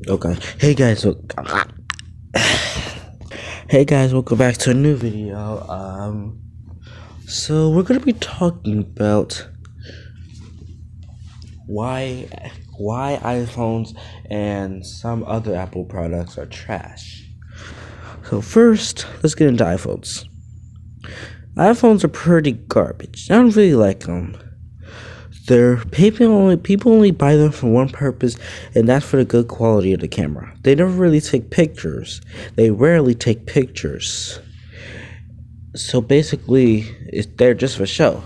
Okay. Hey guys, welcome back to a new video. So we're gonna be talking about why iPhones and some other Apple products are trash. So first, let's get into iPhones. iPhones are pretty garbage. I don't really like them. People only buy them for one purpose, and that's for the good quality of the camera. They never really take pictures. They rarely take pictures. So basically, they're just for show.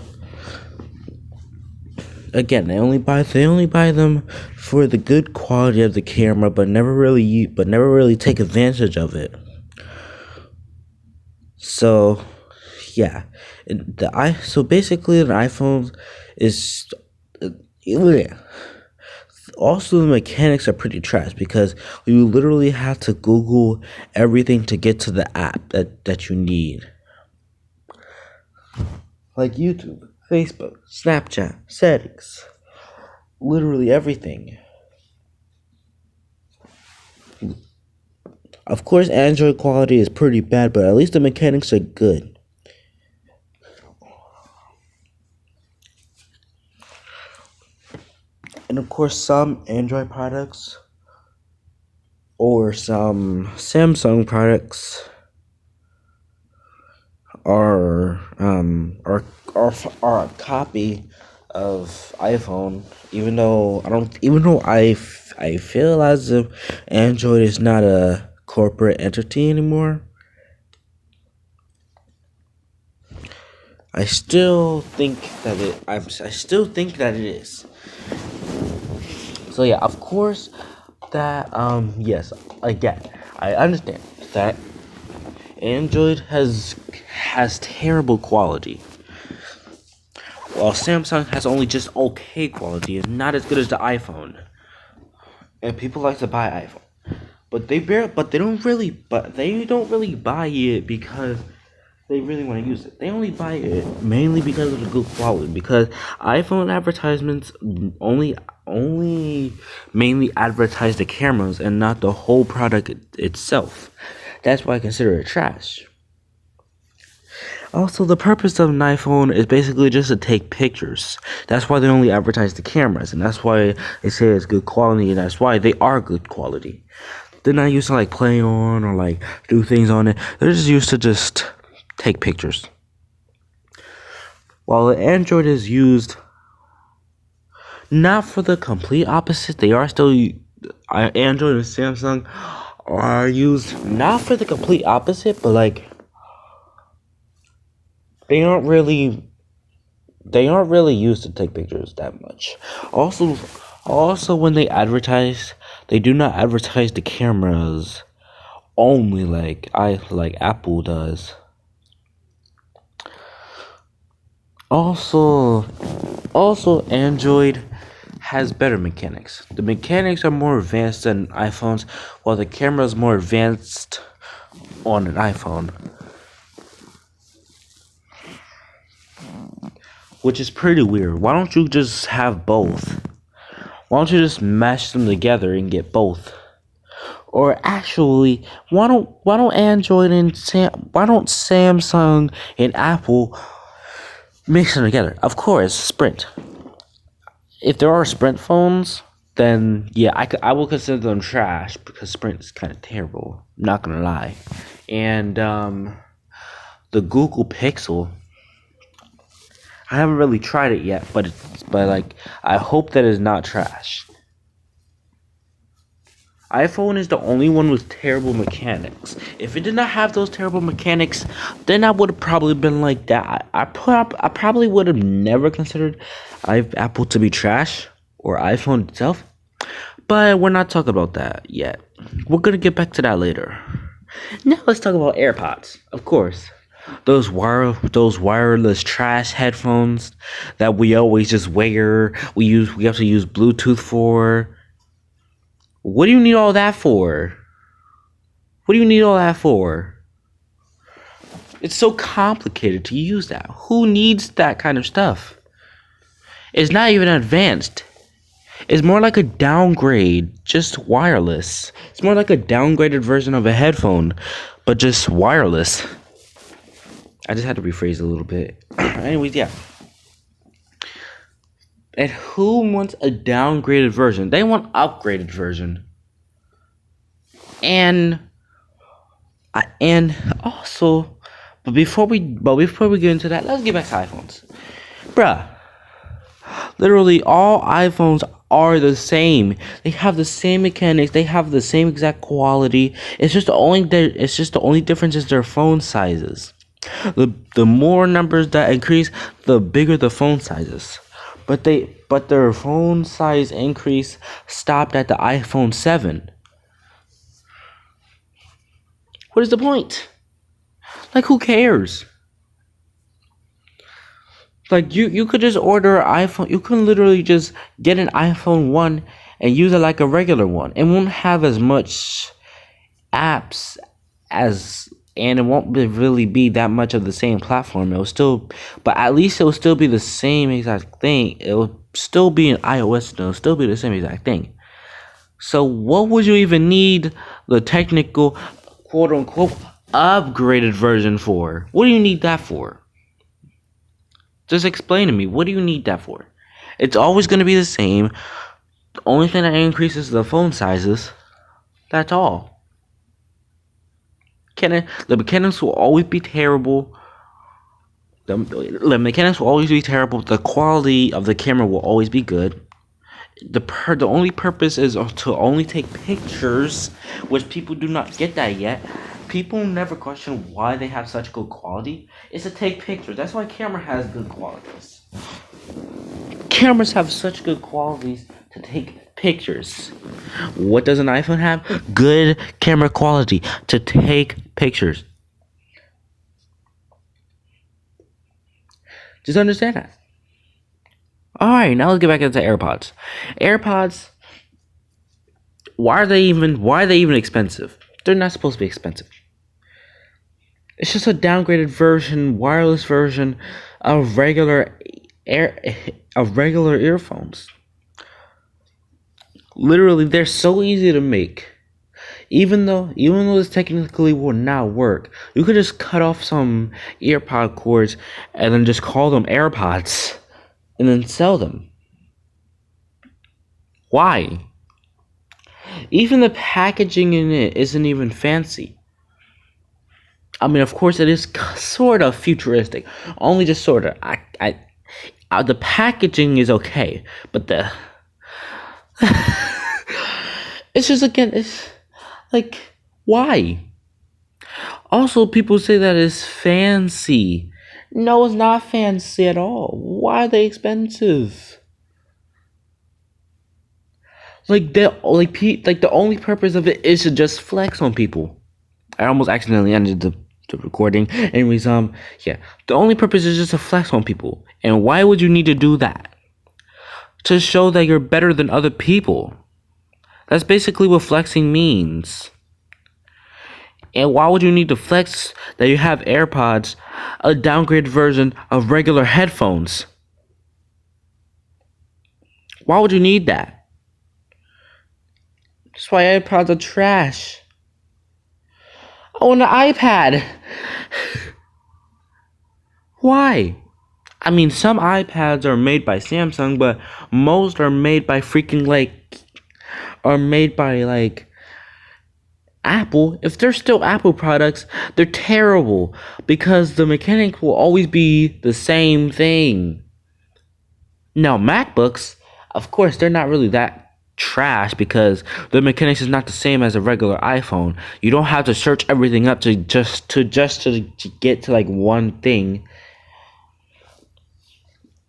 Again, they only buy them for the good quality of the camera, but never really take advantage of it. So, yeah, so basically, an iPhone is. Also, the mechanics are pretty trash because you literally have to Google everything to get to the app that you need. Like YouTube, Facebook, Snapchat, settings, literally everything. Of course, Android quality is pretty bad, but at least the mechanics are good. And of course, some Android products or some Samsung products are a copy of iPhone. Even though I feel as if Android is not a corporate entity anymore. I still think that it is. So yeah, of course that yes, again, I understand that Android has terrible quality, while Samsung has only just okay quality and not as good as the iPhone. And people like to buy iPhone, but they don't really buy it because they really want to use it. They only buy it mainly because of the good quality. Because iPhone advertisements only mainly advertise the cameras and not the whole product itself. That's why I consider it trash. Also, the purpose of an iPhone is basically just to take pictures. That's why they only advertise the cameras, and that's why they say it's good quality, and that's why they are good quality. They're not used to like play on or like do things on it. They're just used to just take pictures. While the Android is used not for the complete opposite, they are still Android and Samsung are used not for the complete opposite, but like they aren't really used to take pictures that much. Also when they advertise, they do not advertise the cameras only like Apple does. Also, Android has better mechanics. The mechanics are more advanced than iPhones, while the camera is more advanced on an iPhone. Which is pretty weird. Why don't you just have both? Why don't you just mash them together and get both? Or actually, why don't Samsung and Apple mix them together? Of course, Sprint. If there are Sprint phones, then yeah, I will consider them trash because Sprint is kind of terrible. I'm not gonna lie. And the Google Pixel, I haven't really tried it yet, but I hope that it's not trash. iPhone is the only one with terrible mechanics. If it did not have those terrible mechanics, then I would have probably been like that. I probably would have never considered Apple to be trash or iPhone itself. But we're not talking about that yet. We're gonna get back to that later. Now let's talk about AirPods. Of course, those wireless trash headphones that we always just wear. We have to use Bluetooth for. What do you need all that for? What do you need all that for? It's so complicated to use that. Who needs that kind of stuff? It's not even advanced. It's more like a downgrade, just wireless. It's more like a downgraded version of a headphone, but just wireless. I just had to rephrase a little bit. Anyways, yeah. And who wants a downgraded version? They want upgraded version. And also, but before we get into that, let's get back to iPhones. Bruh. Literally all iPhones are the same. They have the same mechanics. They have the same exact quality. It's just the only difference is their phone sizes. The more numbers that increase, the bigger the phone sizes. But their phone size increase stopped at the iPhone 7. What is the point? Like, who cares? Like, you could just order an iPhone. You can literally just get an iPhone 1 and use it like a regular one. It won't have as much apps and it won't really be that much of the same platform. But at least it will still be the same exact thing. It will still be an iOS and it will still be the same exact thing. So what would you even need the technical, quote unquote, upgraded version for? What do you need that for? Just explain to me. What do you need that for? It's always going to be the same. The only thing that increases the phone sizes. That's all. The mechanics will always be terrible. The mechanics will always be terrible. The quality of the camera will always be good. The only purpose is to only take pictures, which people do not get that yet. People never question why they have such good quality. It's to take pictures. That's why camera has good qualities. Cameras have such good qualities to take pictures. What does an iPhone have? Good camera quality to take pictures. Just understand that. Alright, now let's get back into AirPods. AirPods, why are they even expensive? They're not supposed to be expensive. It's just a downgraded version, wireless version of regular earphones. Literally, they're so easy to make. Even though this technically will not work, you could just cut off some earpod cords and then just call them AirPods and then sell them. Why? Even the packaging in it isn't even fancy. I mean, of course, it is sort of futuristic. Only just sort of. The packaging is okay, but it's just, again, it's like, why? Also, people say that it's fancy. No, it's not fancy at all. Why are they expensive? The only purpose of it is to just flex on people. I almost accidentally ended the recording. Anyways, yeah. The only purpose is just to flex on people. And why would you need to do that? To show that you're better than other people. That's basically what flexing means. And why would you need to flex that you have AirPods, a downgraded version of regular headphones? Why would you need that? That's why AirPods are trash. Oh, an iPad. Why? I mean, some iPads are made by Samsung, but most are made by Apple. If they're still Apple products, they're terrible because the mechanics will always be the same thing. Now, MacBooks, of course, they're not really that trash because the mechanics is not the same as a regular iPhone. You don't have to search everything up to get to like one thing.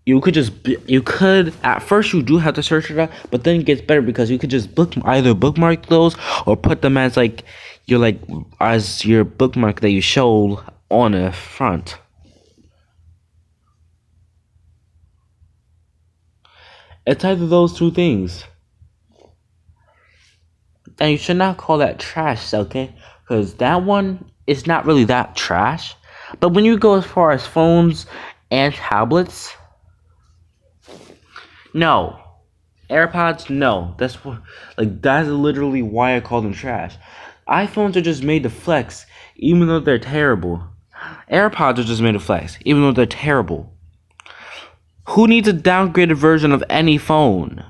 You could at first you do have to search it up, but then it gets better because you could just either bookmark those or put them as your bookmark that you show on the front. It's either those two things. And you should not call that trash, okay? Because that one is not really that trash. But when you go as far as phones and tablets, no. AirPods, no. That's literally why I call them trash. iPhones are just made to flex, even though they're terrible. AirPods are just made to flex, even though they're terrible. Who needs a downgraded version of any phone?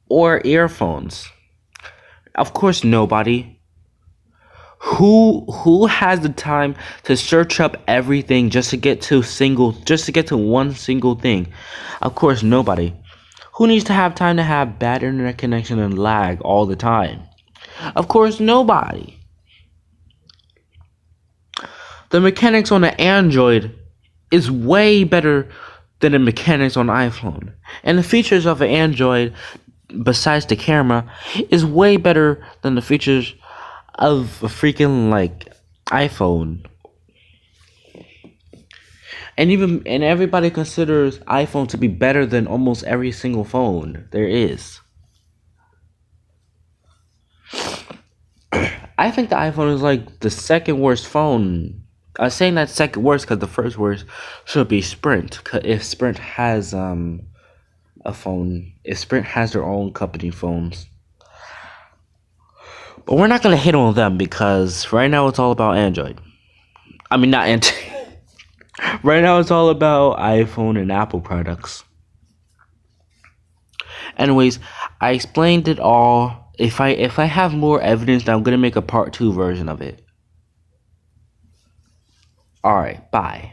Or earphones? Of course, nobody. Who has the time to search up everything just to get to one single thing? Of course, nobody. Who needs to have time to have bad internet connection and lag all the time? Of course, nobody. The mechanics on an Android is way better than the mechanics on iPhone. And the features of an Android, besides the camera, is way better than the features of a freaking iPhone. And everybody considers iPhone to be better than almost every single phone there is. I think the iPhone is like the second worst phone. I'm saying that second worst because the first worst should be Sprint. 'Cause if Sprint has a phone, if Sprint has their own company phones. But we're not gonna hit on them because right now it's all about Android. I mean, not Android. Right now it's all about iPhone and Apple products. Anyways, I explained it all. If I have more evidence, then I'm gonna make a part 2 version of it. Alright, bye.